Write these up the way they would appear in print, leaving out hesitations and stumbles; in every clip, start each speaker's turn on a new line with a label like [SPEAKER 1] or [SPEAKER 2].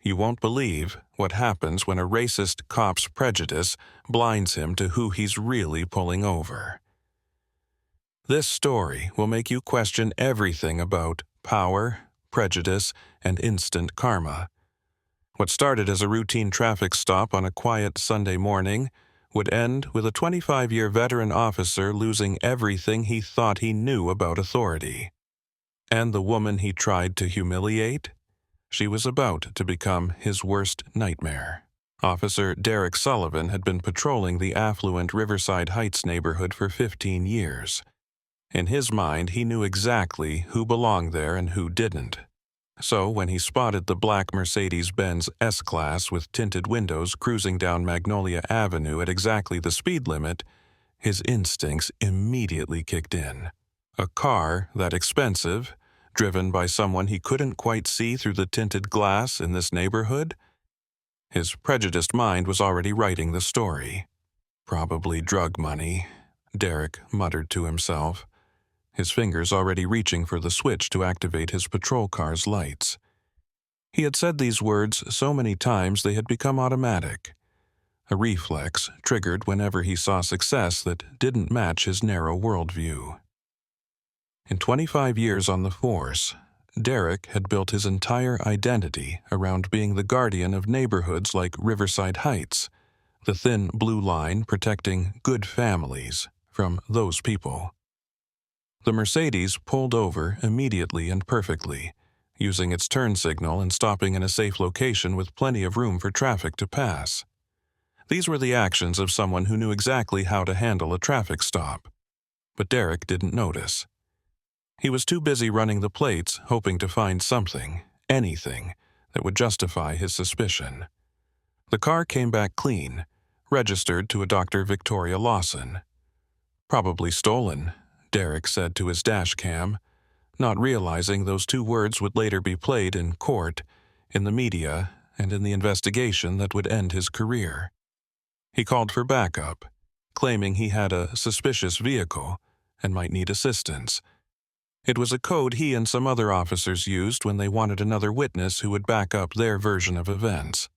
[SPEAKER 1] You won't believe what happens when a racist cop's prejudice blinds him to who he's really pulling over. This story will make you question everything about power, prejudice, and instant karma. What started as a routine traffic stop on a quiet Sunday morning would end with a 25-year veteran officer losing everything he thought he knew about authority. And the woman he tried to humiliate? She was about to become his worst nightmare. Officer Derek Sullivan had been patrolling the affluent Riverside Heights neighborhood for 15 years. In his mind, he knew exactly who belonged there and who didn't. So when he spotted the black Mercedes-Benz S-Class with tinted windows cruising down Magnolia Avenue at exactly the speed limit, his instincts immediately kicked in. A car that expensive, driven by someone he couldn't quite see through the tinted glass in this neighborhood? His prejudiced mind was already writing the story. Probably drug money, Derek muttered to himself, his fingers already reaching for the switch to activate his patrol car's lights. He had said these words so many times they had become automatic, a reflex triggered whenever he saw success that didn't match his narrow worldview. In 25 years on the force, Derek had built his entire identity around being the guardian of neighborhoods like Riverside Heights, the thin blue line protecting good families from those people. The Mercedes pulled over immediately and perfectly, using its turn signal and stopping in a safe location with plenty of room for traffic to pass. These were the actions of someone who knew exactly how to handle a traffic stop. But Derek didn't notice. He was too busy running the plates, hoping to find something, anything, that would justify his suspicion. The car came back clean, registered to a Dr. Victoria Lawson. Probably stolen, Derek said to his dash cam, not realizing those two words would later be played in court, in the media, and in the investigation that would end his career. He called for backup, claiming he had a suspicious vehicle and might need assistance. It was a code he and some other officers used when they wanted another witness who would back up their version of events.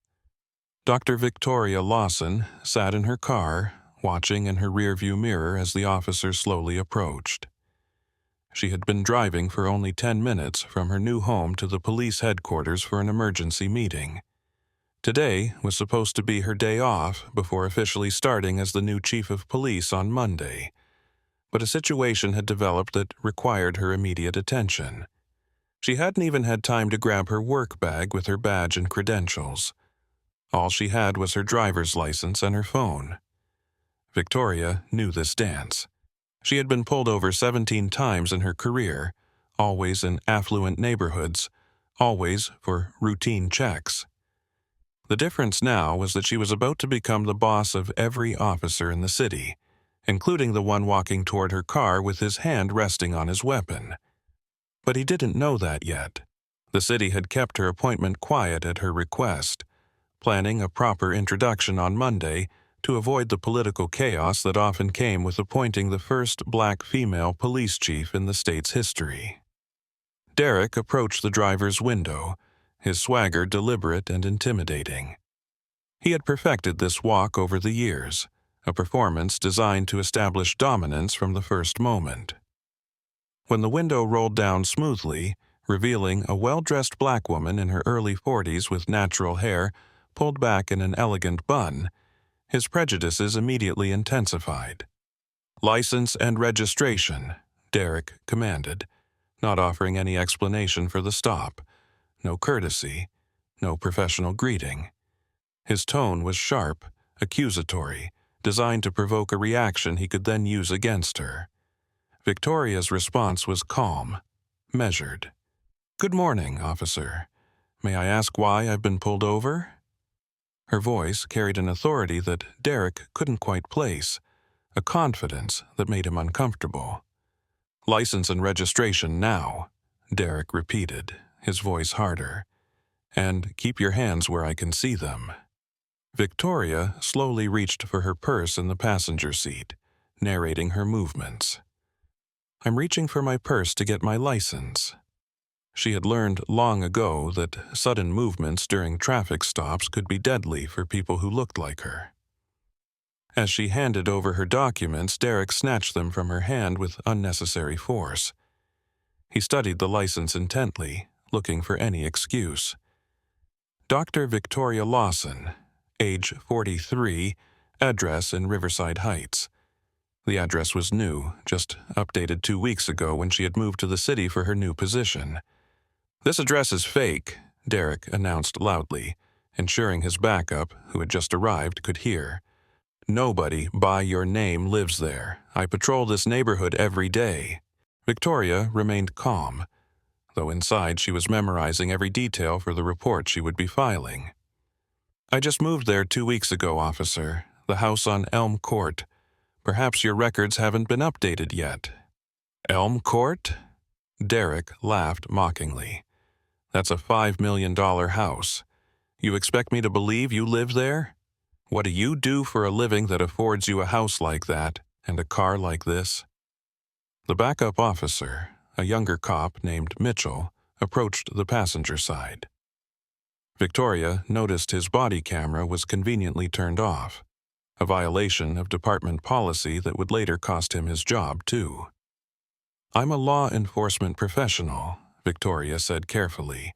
[SPEAKER 1] Dr. Victoria Lawson sat in her car, watching in her rearview mirror as the officer slowly approached. She had been driving for only 10 minutes from her new home to the police headquarters for an emergency meeting. Today was supposed to be her day off before officially starting as the new chief of police on Monday. But a situation had developed that required her immediate attention. She hadn't even had time to grab her work bag with her badge and credentials. All she had was her driver's license and her phone. Victoria knew this dance. She had been pulled over 17 times in her career, always in affluent neighborhoods, always for routine checks. The difference now was that she was about to become the boss of every officer in the city, including the one walking toward her car with his hand resting on his weapon. But he didn't know that yet. The city had kept her appointment quiet at her request, planning a proper introduction on Monday to avoid the political chaos that often came with appointing the first black female police chief in the state's history. Derek approached the driver's window, his swagger deliberate and intimidating. He had perfected this walk over the years, a performance designed to establish dominance from the first moment. When the window rolled down smoothly, revealing a well-dressed black woman in her early 40s with natural hair pulled back in an elegant bun, his prejudices immediately intensified. "License and registration," Derek commanded, not offering any explanation for the stop. No courtesy, no professional greeting. His tone was sharp, accusatory, designed to provoke a reaction he could then use against her. Victoria's response was calm, measured. "Good morning, officer. May I ask why I've been pulled over?" Her voice carried an authority that Derek couldn't quite place, a confidence that made him uncomfortable. "License and registration now," Derek repeated, his voice harder. "And keep your hands where I can see them." Victoria slowly reached for her purse in the passenger seat, narrating her movements. "I'm reaching for my purse to get my license." She had learned long ago that sudden movements during traffic stops could be deadly for people who looked like her. As she handed over her documents, Derek snatched them from her hand with unnecessary force. He studied the license intently, looking for any excuse. Dr. Victoria Lawson, age 43, address in Riverside Heights. The address was new, just updated 2 weeks ago when she had moved to the city for her new position. "This address is fake," Derek announced loudly, ensuring his backup, who had just arrived, could hear. "Nobody by your name lives there. I patrol this neighborhood every day." Victoria remained calm, though inside she was memorizing every detail for the report she would be filing. "I just moved there 2 weeks ago, officer. The house on Elm Court. Perhaps your records haven't been updated yet." "Elm Court?" Derek laughed mockingly. "That's a $5 million house. You expect me to believe you live there? What do you do for a living that affords you a house like that and a car like this?" The backup officer, a younger cop named Mitchell, approached the passenger side. Victoria noticed his body camera was conveniently turned off, a violation of department policy that would later cost him his job, too. "I'm a law enforcement professional," Victoria said carefully,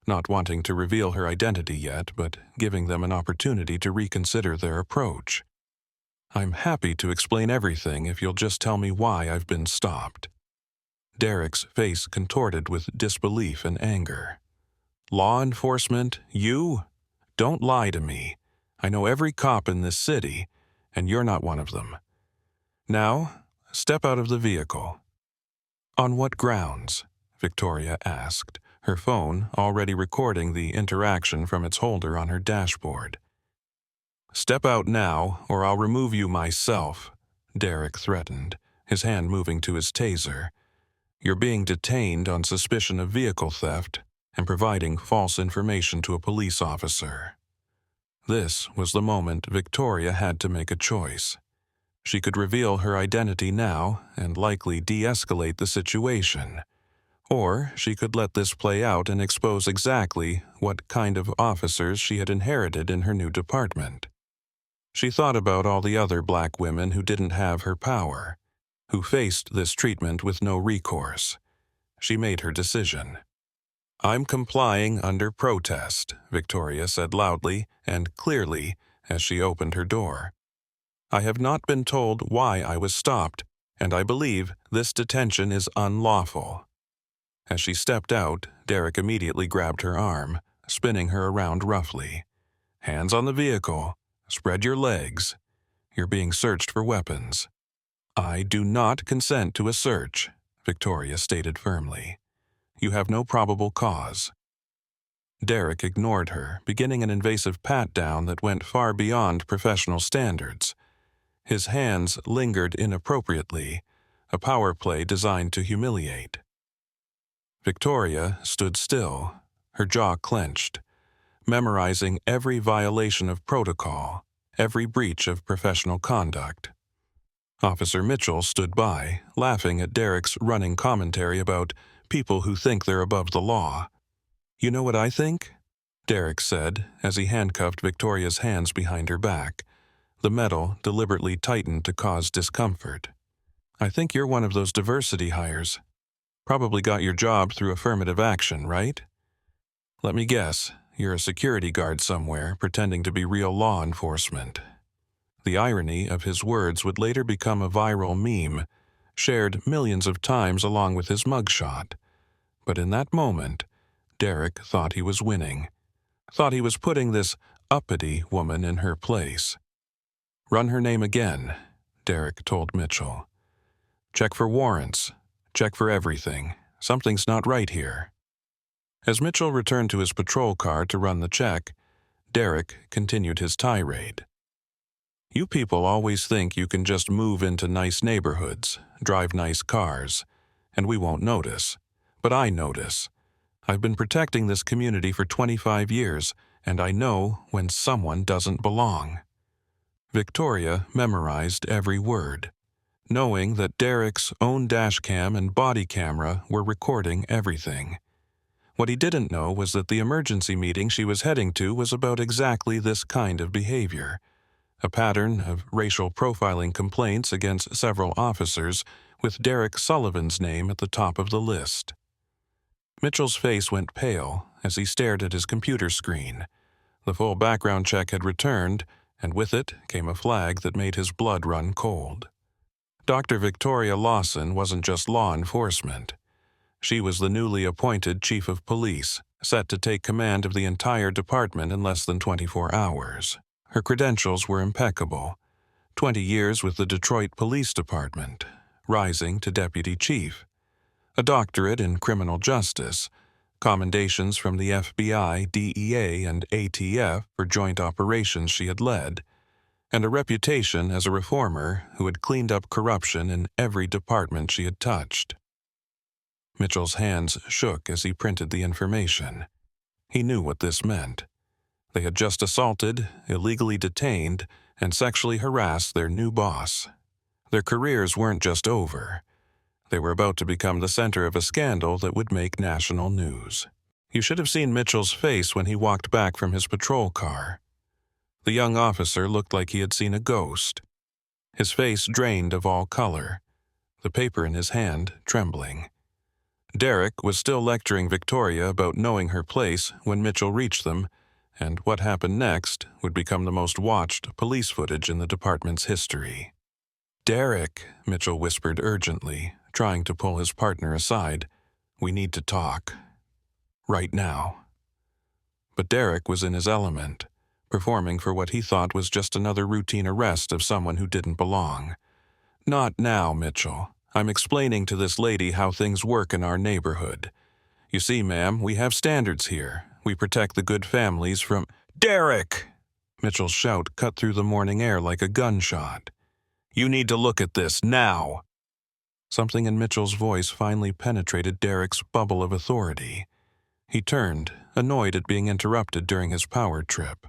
[SPEAKER 1] not wanting to reveal her identity yet, but giving them an opportunity to reconsider their approach. "I'm happy to explain everything if you'll just tell me why I've been stopped." Derek's face contorted with disbelief and anger. "Law enforcement? You? Don't lie to me. I know every cop in this city, and you're not one of them. Now, step out of the vehicle." "On what grounds?" Victoria asked, her phone already recording the interaction from its holder on her dashboard. "Step out now, or I'll remove you myself," Derek threatened, his hand moving to his taser. "You're being detained on suspicion of vehicle theft and providing false information to a police officer." This was the moment Victoria had to make a choice. She could reveal her identity now and likely de-escalate the situation. Or she could let this play out and expose exactly what kind of officers she had inherited in her new department. She thought about all the other black women who didn't have her power, who faced this treatment with no recourse. She made her decision. "I'm complying under protest," Victoria said loudly and clearly as she opened her door. "I have not been told why I was stopped, and I believe this detention is unlawful." As she stepped out, Derek immediately grabbed her arm, spinning her around roughly. "Hands on the vehicle. Spread your legs. You're being searched for weapons." "I do not consent to a search," Victoria stated firmly. "You have no probable cause." Derek ignored her, beginning an invasive pat-down that went far beyond professional standards. His hands lingered inappropriately, a power play designed to humiliate. Victoria stood still, her jaw clenched, memorizing every violation of protocol, every breach of professional conduct. Officer Mitchell stood by, laughing at Derek's running commentary about people who think they're above the law. "You know what I think?" Derek said as he handcuffed Victoria's hands behind her back, the metal deliberately tightened to cause discomfort. "I think you're one of those diversity hires. Probably got your job through affirmative action, right? Let me guess, you're a security guard somewhere pretending to be real law enforcement." The irony of his words would later become a viral meme, shared millions of times along with his mugshot. But in that moment, Derek thought he was winning, thought he was putting this uppity woman in her place. "Run her name again," Derek told Mitchell. "Check for warrants. Check for everything. Something's not right here." As Mitchell returned to his patrol car to run the check, Derek continued his tirade. "You people always think you can just move into nice neighborhoods, drive nice cars, and we won't notice. But I notice. I've been protecting this community for 25 years, and I know when someone doesn't belong." Victoria memorized every word, knowing that Derek's own dashcam and body camera were recording everything. What he didn't know was that the emergency meeting she was heading to was about exactly this kind of behavior, a pattern of racial profiling complaints against several officers with Derek Sullivan's name at the top of the list. Mitchell's face went pale as he stared at his computer screen. The full background check had returned, and with it came a flag that made his blood run cold. Dr. Victoria Lawson wasn't just law enforcement. She was the newly appointed chief of police, set to take command of the entire department in less than 24 hours. Her credentials were impeccable. 20 years with the Detroit Police Department, rising to deputy chief. A doctorate in criminal justice, commendations from the FBI, DEA, and ATF for joint operations she had led, and a reputation as a reformer who had cleaned up corruption in every department she had touched. Mitchell's hands shook as he printed the information. He knew what this meant. They had just assaulted, illegally detained, and sexually harassed their new boss. Their careers weren't just over. They were about to become the center of a scandal that would make national news. You should have seen Mitchell's face when he walked back from his patrol car. The young officer looked like he had seen a ghost. His face drained of all color, the paper in his hand trembling. Derek was still lecturing Victoria about knowing her place when Mitchell reached them, and what happened next would become the most watched police footage in the department's history. "Derek," Mitchell whispered urgently, trying to pull his partner aside, "we need to talk. Right now." But Derek was in his element, performing for what he thought was just another routine arrest of someone who didn't belong. "Not now, Mitchell. I'm explaining to this lady how things work in our neighborhood. You see, ma'am, we have standards here. We protect the good families from—" "Derek!" Mitchell's shout cut through the morning air like a gunshot. "You need to look at this, now!" Something in Mitchell's voice finally penetrated Derek's bubble of authority. He turned, annoyed at being interrupted during his power trip.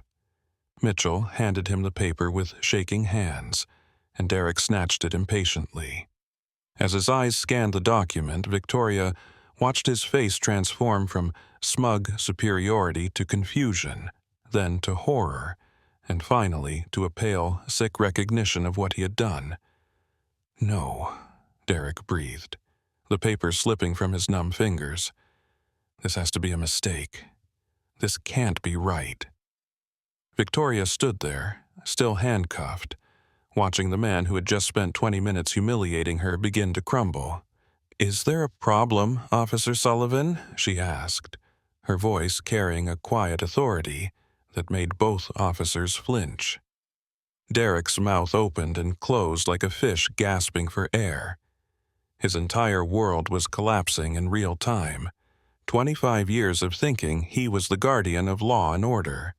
[SPEAKER 1] Mitchell handed him the paper with shaking hands, and Derek snatched it impatiently. As his eyes scanned the document, Victoria watched his face transform from smug superiority to confusion, then to horror, and finally to a pale, sick recognition of what he had done. "No," Derek breathed, the paper slipping from his numb fingers. "This has to be a mistake. This can't be right." Victoria stood there, still handcuffed, watching the man who had just spent 20 minutes humiliating her begin to crumble. "Is there a problem, Officer Sullivan?" she asked, her voice carrying a quiet authority that made both officers flinch. Derek's mouth opened and closed like a fish gasping for air. His entire world was collapsing in real time. 25 years of thinking he was the guardian of law and order,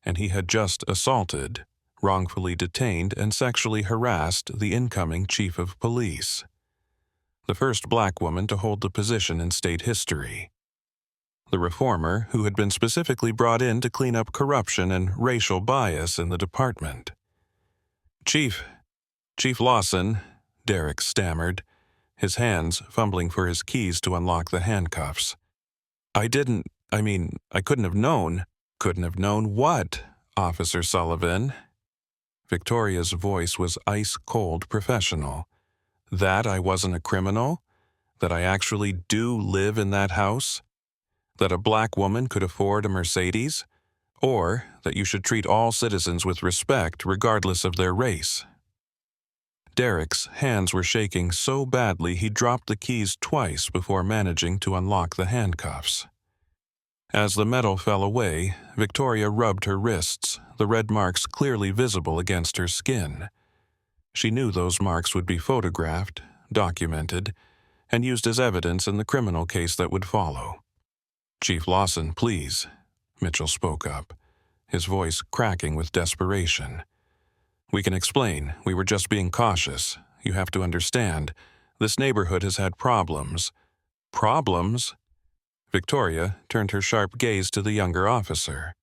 [SPEAKER 1] and he had just assaulted, wrongfully detained, and sexually harassed the incoming chief of police. The first black woman to hold the position in state history. The reformer who had been specifically brought in to clean up corruption and racial bias in the department. Chief Lawson," Derek stammered, his hands fumbling for his keys to unlock the handcuffs. I couldn't have known." "Couldn't have known what, Officer Sullivan?" Victoria's voice was ice-cold professional. "That I wasn't a criminal? That I actually do live in that house? That a black woman could afford a Mercedes? Or that you should treat all citizens with respect regardless of their race?" Derek's hands were shaking so badly he dropped the keys twice before managing to unlock the handcuffs. As the metal fell away, Victoria rubbed her wrists, the red marks clearly visible against her skin. She knew those marks would be photographed, documented, and used as evidence in the criminal case that would follow. "Chief Lawson, please," Mitchell spoke up, his voice cracking with desperation. "We can explain. We were just being cautious. You have to understand, this neighborhood has had problems." "Problems?" Victoria turned her sharp gaze to the younger officer.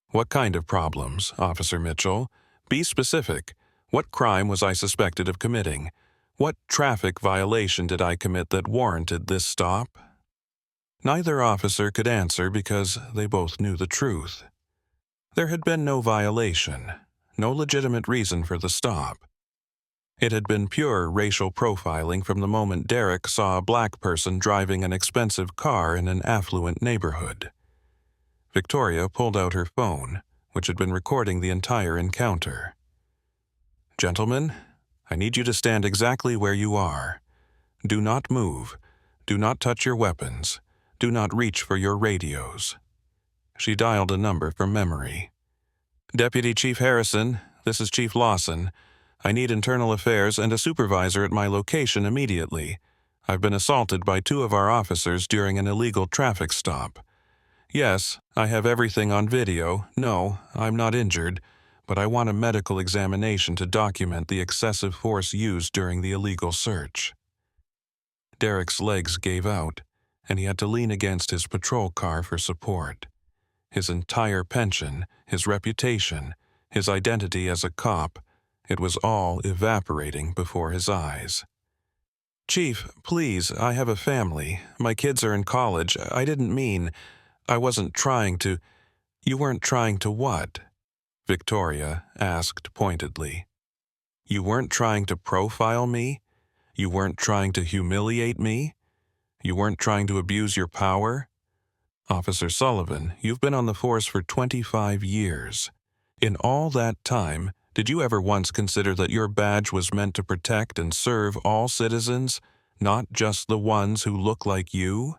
[SPEAKER 1] "What kind of problems, Officer Mitchell? Be specific. What crime was I suspected of committing? What traffic violation did I commit that warranted this stop?" Neither officer could answer because they both knew the truth. There had been no violation, no legitimate reason for the stop. It had been pure racial profiling from the moment Derek saw a black person driving an expensive car in an affluent neighborhood. Victoria pulled out her phone, which had been recording the entire encounter. "Gentlemen, I need you to stand exactly where you are. Do not move. Do not touch your weapons. Do not reach for your radios." She dialed a number from memory. "Deputy Chief Harrison, this is Chief Lawson. I need internal affairs and a supervisor at my location immediately. I've been assaulted by 2 of our officers during an illegal traffic stop. Yes, I have everything on video. No, I'm not injured, but I want a medical examination to document the excessive force used during the illegal search." Derek's legs gave out, and he had to lean against his patrol car for support. His entire pension, his reputation, his identity as a cop, it was all evaporating before his eyes. "Chief, please, I have a family. My kids are in college. I didn't mean... I wasn't trying to..." "You weren't trying to what?" Victoria asked pointedly. "You weren't trying to profile me? You weren't trying to humiliate me? You weren't trying to abuse your power? Officer Sullivan, you've been on the force for 25 years. In all that time, did you ever once consider that your badge was meant to protect and serve all citizens, not just the ones who look like you?"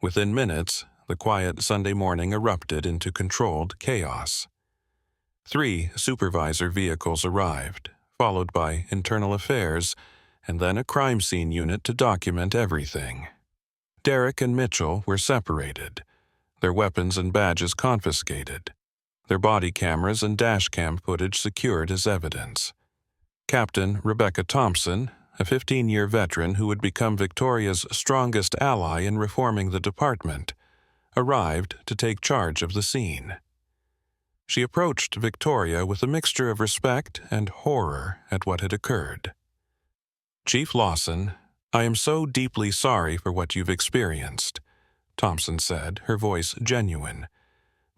[SPEAKER 1] Within minutes, the quiet Sunday morning erupted into controlled chaos. 3 supervisor vehicles arrived, followed by internal affairs, and then a crime scene unit to document everything. Derek and Mitchell were separated, their weapons and badges confiscated, their body cameras and dashcam footage secured as evidence. Captain Rebecca Thompson, a 15-year veteran who would become Victoria's strongest ally in reforming the department, arrived to take charge of the scene. She approached Victoria with a mixture of respect and horror at what had occurred. "Chief Lawson, I am so deeply sorry for what you've experienced," Thompson said, her voice genuine.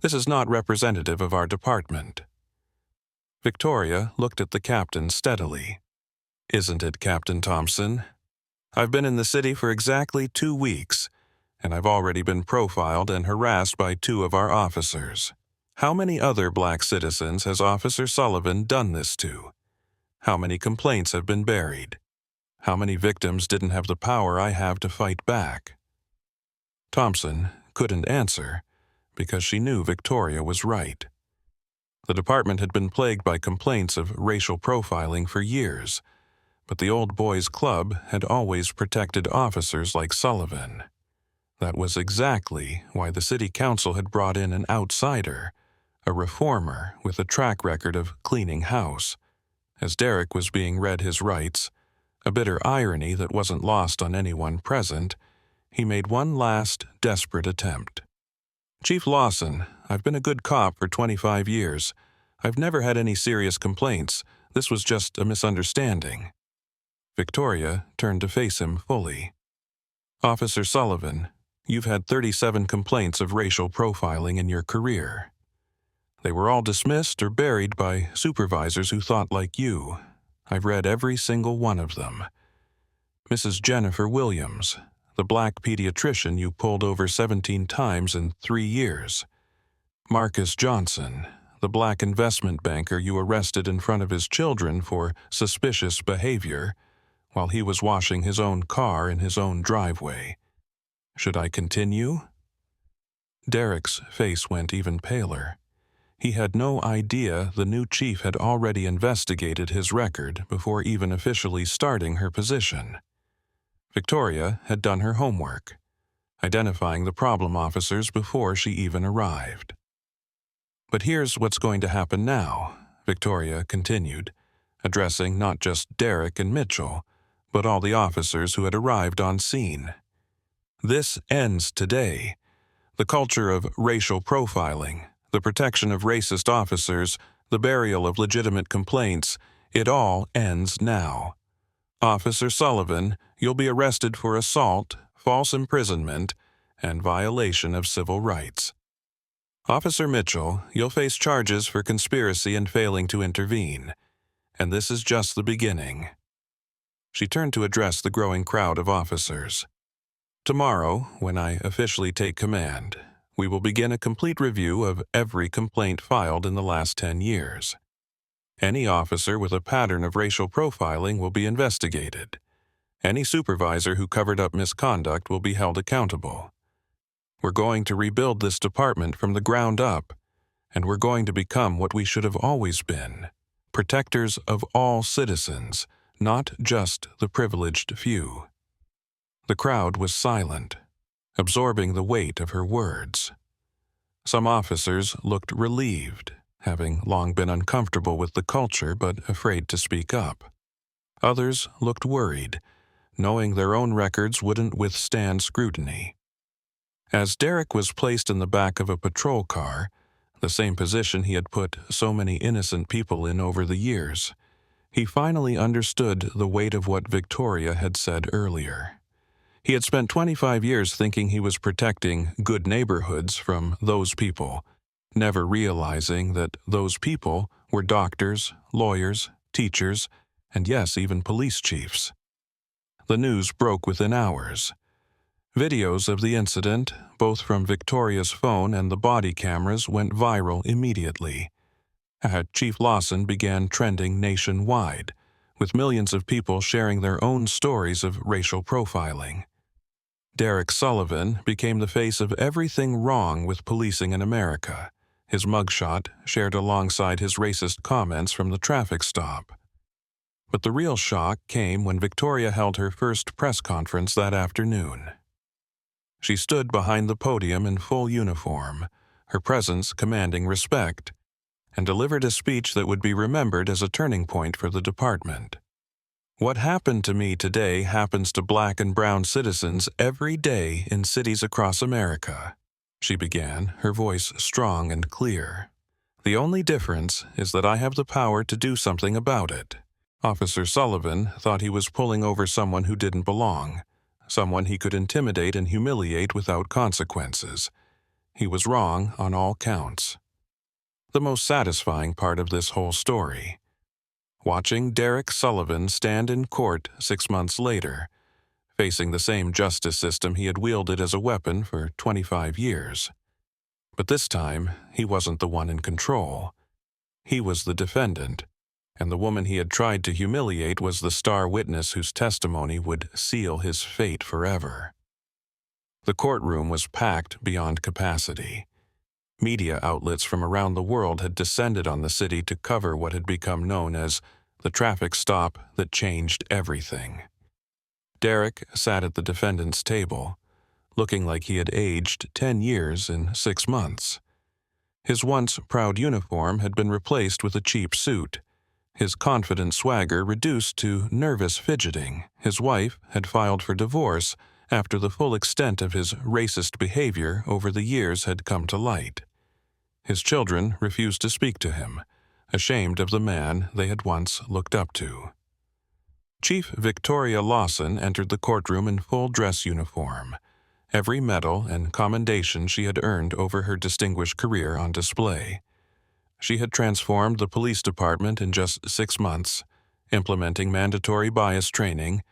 [SPEAKER 1] "This is not representative of our department." Victoria looked at the captain steadily. "Isn't it, Captain Thompson? I've been in the city for exactly 2 weeks, and I've already been profiled and harassed by 2 of our officers. How many other black citizens has Officer Sullivan done this to? How many complaints have been buried? How many victims didn't have the power I have to fight back?" Thompson couldn't answer because she knew Victoria was right. The department had been plagued by complaints of racial profiling for years, but the Old Boys Club had always protected officers like Sullivan. That was exactly why the city council had brought in an outsider, a reformer with a track record of cleaning house. As Derek was being read his rights, a bitter irony that wasn't lost on anyone present, he made one last, desperate attempt. "Chief Lawson, I've been a good cop for 25 years. I've never had any serious complaints. This was just a misunderstanding." Victoria turned to face him fully. "Officer Sullivan, you've had 37 complaints of racial profiling in your career. They were all dismissed or buried by supervisors who thought like you. I've read every single one of them. Mrs. Jennifer Williams, the black pediatrician you pulled over 17 times in 3 years. Marcus Johnson, the black investment banker you arrested in front of his children for suspicious behavior while he was washing his own car in his own driveway. Should I continue?" Derek's face went even paler. He had no idea the new chief had already investigated his record before even officially starting her position. Victoria had done her homework, identifying the problem officers before she even arrived. "But here's what's going to happen now," Victoria continued, addressing not just Derek and Mitchell, but all the officers who had arrived on scene. "This ends today. The culture of racial profiling, the protection of racist officers, the burial of legitimate complaints, it all ends now. Officer Sullivan, you'll be arrested for assault, false imprisonment, and violation of civil rights. Officer Mitchell, you'll face charges for conspiracy and failing to intervene, and this is just the beginning." She turned to address the growing crowd of officers. "Tomorrow, when I officially take command, we will begin a complete review of every complaint filed in the last 10 years. Any officer with a pattern of racial profiling will be investigated. Any supervisor who covered up misconduct will be held accountable. We're going to rebuild this department from the ground up, and we're going to become what we should have always been, protectors of all citizens, not just the privileged few." The crowd was silent, absorbing the weight of her words. Some officers looked relieved, having long been uncomfortable with the culture but afraid to speak up. Others looked worried, knowing their own records wouldn't withstand scrutiny. As Derek was placed in the back of a patrol car, the same position he had put so many innocent people in over the years, he finally understood the weight of what Victoria had said earlier. He had spent 25 years thinking he was protecting good neighborhoods from those people, never realizing that those people were doctors, lawyers, teachers, and yes, even police chiefs. The news broke within hours. Videos of the incident, both from Victoria's phone and the body cameras, went viral immediately. Chief Lawson began trending nationwide, with millions of people sharing their own stories of racial profiling. Derek Sullivan became the face of everything wrong with policing in America, his mugshot shared alongside his racist comments from the traffic stop. But the real shock came when Victoria held her first press conference that afternoon. She stood behind the podium in full uniform, her presence commanding respect, and delivered a speech that would be remembered as a turning point for the department. "What happened to me today happens to black and brown citizens every day in cities across America," she began, her voice strong and clear. "The only difference is that I have the power to do something about it." Officer Sullivan thought he was pulling over someone who didn't belong, someone he could intimidate and humiliate without consequences. He was wrong on all counts. The most satisfying part of this whole story: watching Derek Sullivan stand in court 6 months later, facing the same justice system he had wielded as a weapon for 25 years. But this time, he wasn't the one in control. He was the defendant, and the woman he had tried to humiliate was the star witness whose testimony would seal his fate forever. The courtroom was packed beyond capacity. Media outlets from around the world had descended on the city to cover what had become known as the traffic stop that changed everything. Derek sat at the defendant's table, looking like he had aged 10 years in 6 months. His once proud uniform had been replaced with a cheap suit, his confident swagger reduced to nervous fidgeting. His wife had filed for divorce after the full extent of his racist behavior over the years had come to light. His children refused to speak to him, ashamed of the man they had once looked up to. Chief Victoria Lawson entered the courtroom in full dress uniform, every medal and commendation she had earned over her distinguished career on display. She had transformed the police department in just 6 months, implementing mandatory bias training,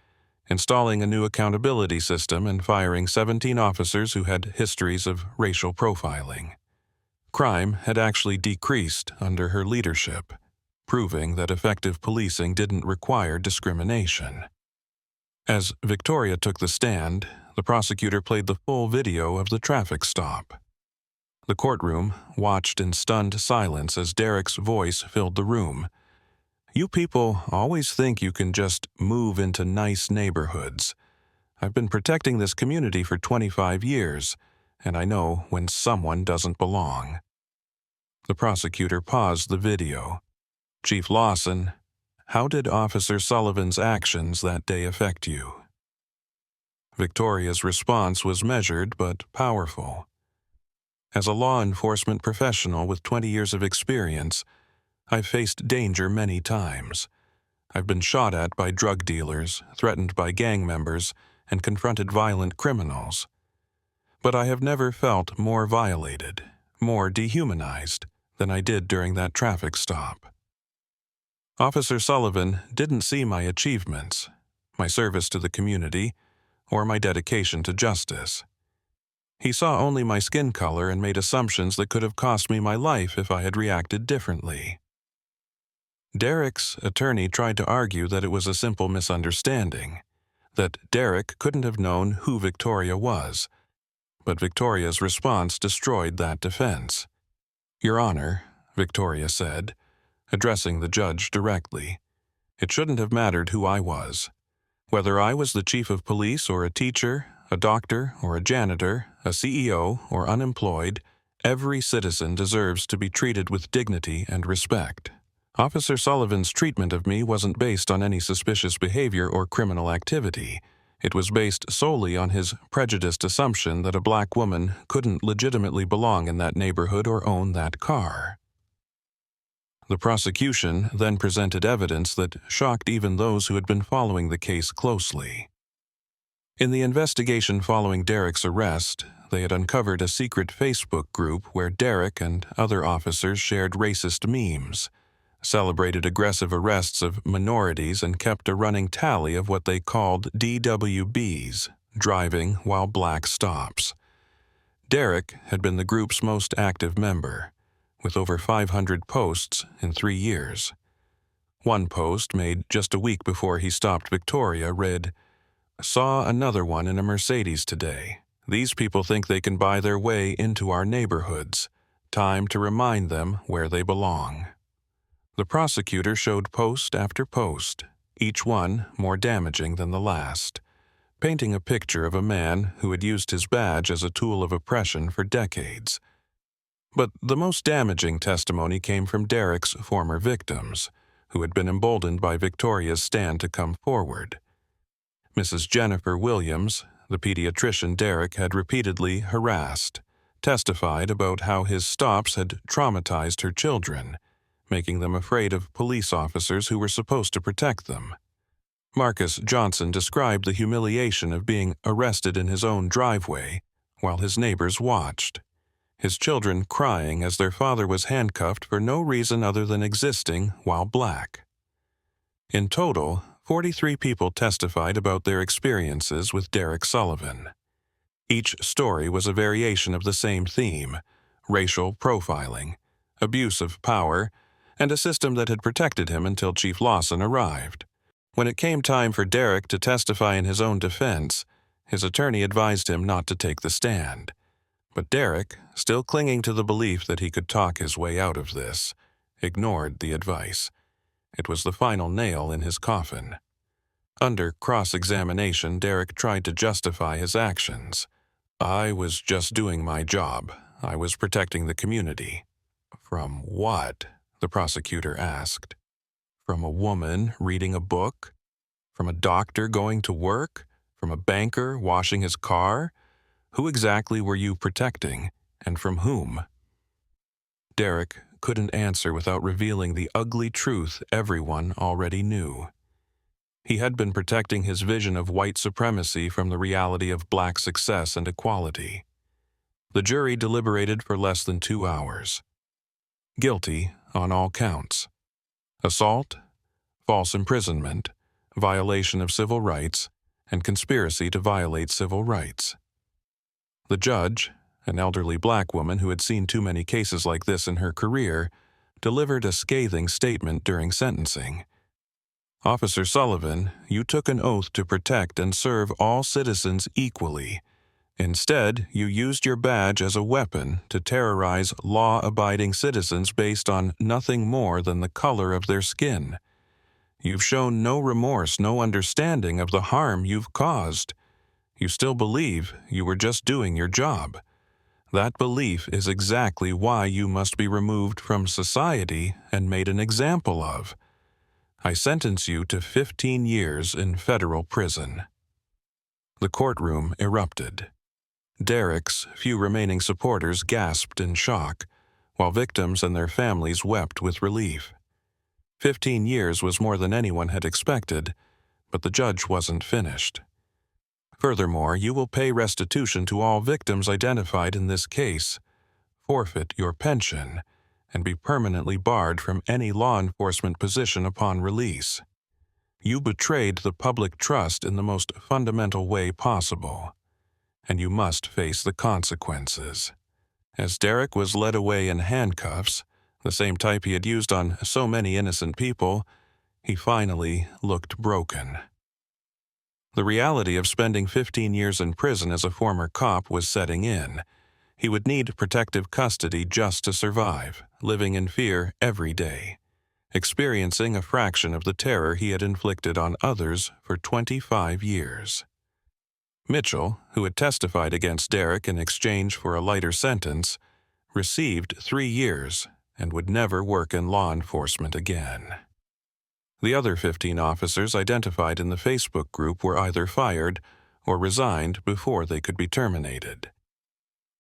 [SPEAKER 1] installing a new accountability system, and firing 17 officers who had histories of racial profiling. Crime had actually decreased under her leadership, proving that effective policing didn't require discrimination. As Victoria took the stand, the prosecutor played the full video of the traffic stop. The courtroom watched in stunned silence as Derek's voice filled the room. "You people always think you can just move into nice neighborhoods. I've been protecting this community for 25 years, and I know when someone doesn't belong." The prosecutor paused the video. "Chief Lawson, how did Officer Sullivan's actions that day affect you?" Victoria's response was measured but powerful. "As a law enforcement professional with 20 years of experience, I've faced danger many times. I've been shot at by drug dealers, threatened by gang members, and confronted violent criminals. But I have never felt more violated, more dehumanized, than I did during that traffic stop. Officer Sullivan didn't see my achievements, my service to the community, or my dedication to justice. He saw only my skin color and made assumptions that could have cost me my life if I had reacted differently. Derek's attorney tried to argue that it was a simple misunderstanding, that Derek couldn't have known who Victoria was, but Victoria's response destroyed that defense. "Your Honor," Victoria said, addressing the judge directly, "it shouldn't have mattered who I was. Whether I was the chief of police or a teacher, a doctor or a janitor, a CEO or unemployed, every citizen deserves to be treated with dignity and respect. Officer Sullivan's treatment of me wasn't based on any suspicious behavior or criminal activity. It was based solely on his prejudiced assumption that a black woman couldn't legitimately belong in that neighborhood or own that car." The prosecution then presented evidence that shocked even those who had been following the case closely. In the investigation following Derek's arrest, they had uncovered a secret Facebook group where Derek and other officers shared racist memes, celebrated aggressive arrests of minorities, and kept a running tally of what they called DWBs, driving while black stops. Derek had been the group's most active member, with over 500 posts in 3 years. One post, made just a week before he stopped Victoria, read, "Saw another one in a Mercedes today. These people think they can buy their way into our neighborhoods. Time to remind them where they belong." The prosecutor showed post after post, each one more damaging than the last, painting a picture of a man who had used his badge as a tool of oppression for decades. But the most damaging testimony came from Derek's former victims, who had been emboldened by Victoria's stand to come forward. Mrs. Jennifer Williams, the pediatrician Derek had repeatedly harassed, testified about how his stops had traumatized her children, making them afraid of police officers who were supposed to protect them. Marcus Johnson described the humiliation of being arrested in his own driveway while his neighbors watched, his children crying as their father was handcuffed for no reason other than existing while black. In total, 43 people testified about their experiences with Derek Sullivan. Each story was a variation of the same theme: racial profiling, abuse of power, and a system that had protected him until Chief Lawson arrived. When it came time for Derek to testify in his own defense, his attorney advised him not to take the stand. But Derek, still clinging to the belief that he could talk his way out of this, ignored the advice. It was the final nail in his coffin. Under cross-examination, Derek tried to justify his actions. "I was just doing my job. I was protecting the community." "From what?" the prosecutor asked. "From a woman reading a book? From a doctor going to work? From a banker washing his car? Who exactly were you protecting, and from whom?" Derek couldn't answer without revealing the ugly truth everyone already knew. He had been protecting his vision of white supremacy from the reality of black success and equality. The jury deliberated for less than 2 hours. Guilty on all counts: assault, false imprisonment, violation of civil rights, and conspiracy to violate civil rights. The judge, an elderly black woman who had seen too many cases like this in her career, delivered a scathing statement during sentencing. "Officer Sullivan, you took an oath to protect and serve all citizens equally. Instead, you used your badge as a weapon to terrorize law-abiding citizens based on nothing more than the color of their skin. You've shown no remorse, no understanding of the harm you've caused. You still believe you were just doing your job. That belief is exactly why you must be removed from society and made an example of. I sentence you to 15 years in federal prison." The courtroom erupted. Derek's few remaining supporters gasped in shock, while victims and their families wept with relief. 15 years was more than anyone had expected, but the judge wasn't finished. Furthermore, you will pay restitution to all victims identified in this case, forfeit your pension, and be permanently barred from any law enforcement position upon release. You betrayed the public trust in the most fundamental way possible, and you must face the consequences. As Derek was led away in handcuffs, the same type he had used on so many innocent people, he finally looked broken. The reality of spending 15 years in prison as a former cop was setting in. He would need protective custody just to survive, living in fear every day, experiencing a fraction of the terror he had inflicted on others for 25 years. Mitchell, who had testified against Derek in exchange for a lighter sentence, received 3 years and would never work in law enforcement again. The other 15 officers identified in the Facebook group were either fired or resigned before they could be terminated.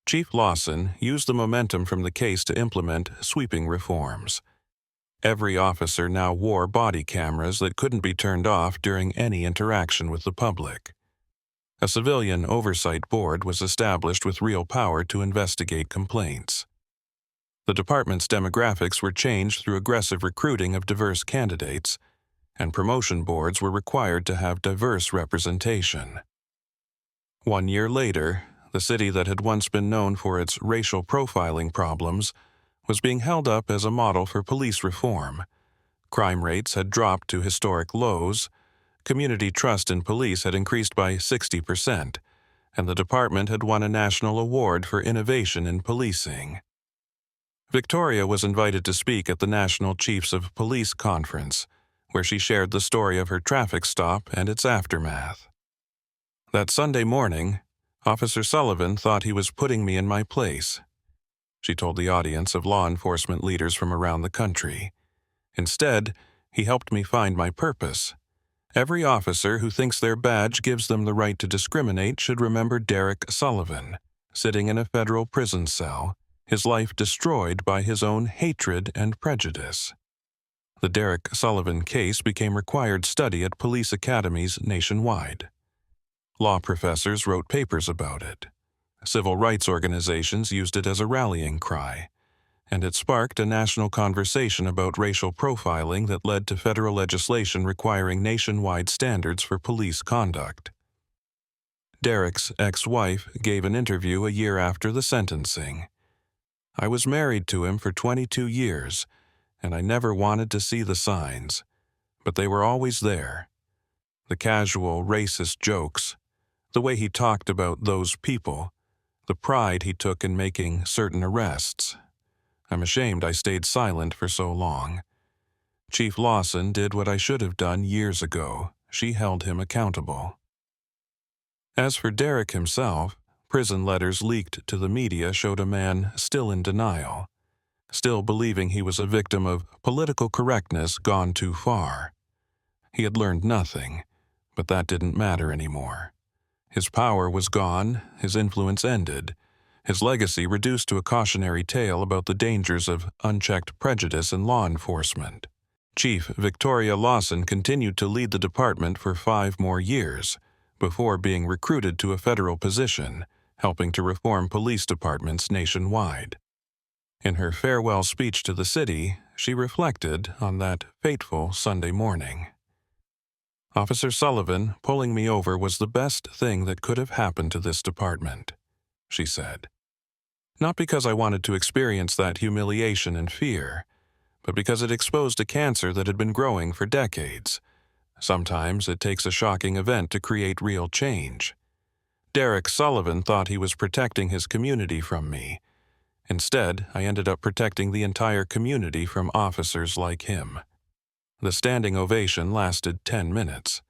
[SPEAKER 1] Chief Lawson used the momentum from the case to implement sweeping reforms. Every officer now wore body cameras that couldn't be turned off during any interaction with the public. A civilian oversight board was established with real power to investigate complaints. The department's demographics were changed through aggressive recruiting of diverse candidates, and promotion boards were required to have diverse representation. 1 year later, the city that had once been known for its racial profiling problems was being held up as a model for police reform. Crime rates had dropped to historic lows, community trust in police had increased by 60%, and the department had won a national award for innovation in policing. Victoria was invited to speak at the National Chiefs of Police Conference, where she shared the story of her traffic stop and its aftermath. That Sunday morning, Officer Sullivan thought he was putting me in my place. She told the audience of law enforcement leaders from around the country. Instead, he helped me find my purpose. Every officer who thinks their badge gives them the right to discriminate should remember Derek Sullivan, sitting in a federal prison cell, his life destroyed by his own hatred and prejudice. The Derek Sullivan case became required study at police academies nationwide. Law professors wrote papers about it. Civil rights organizations used it as a rallying cry, and it sparked a national conversation about racial profiling that led to federal legislation requiring nationwide standards for police conduct. Derek's ex-wife gave an interview a year after the sentencing. "I was married to him for 22 years, and I never wanted to see the signs, but they were always there. The casual, racist jokes, the way he talked about those people, the pride he took in making certain arrests. I'm ashamed I stayed silent for so long. Chief Lawson did what I should have done years ago. She held him accountable." As for Derek himself, prison letters leaked to the media showed a man still in denial, still believing he was a victim of political correctness gone too far. He had learned nothing, but that didn't matter anymore. His power was gone, his influence ended, his legacy reduced to a cautionary tale about the dangers of unchecked prejudice in law enforcement. Chief Victoria Lawson continued to lead the department for 5 more years, before being recruited to a federal position, helping to reform police departments nationwide. In her farewell speech to the city, she reflected on that fateful Sunday morning. "Officer Sullivan pulling me over was the best thing that could have happened to this department," she said. "Not because I wanted to experience that humiliation and fear, but because it exposed a cancer that had been growing for decades. Sometimes it takes a shocking event to create real change. Derek Sullivan thought he was protecting his community from me. Instead, I ended up protecting the entire community from officers like him." The standing ovation lasted 10 minutes.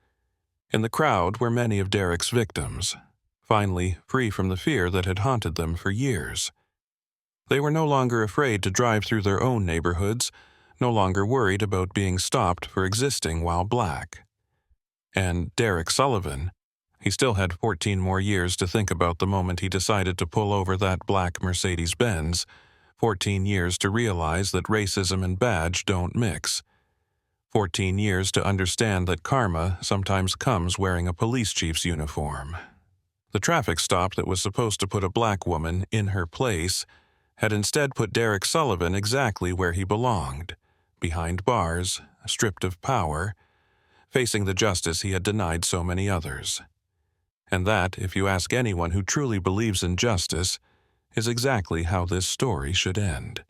[SPEAKER 1] In the crowd were many of Derek's victims, finally free from the fear that had haunted them for years. They were no longer afraid to drive through their own neighborhoods, no longer worried about being stopped for existing while black. And Derek Sullivan, he still had 14 more years to think about the moment he decided to pull over that black Mercedes-Benz, 14 years to realize that racism and badge don't mix, 14 years to understand that karma sometimes comes wearing a police chief's uniform. The traffic stop that was supposed to put a black woman in her place had instead put Derek Sullivan exactly where he belonged, behind bars, stripped of power, facing the justice he had denied so many others. And that, if you ask anyone who truly believes in justice, is exactly how this story should end.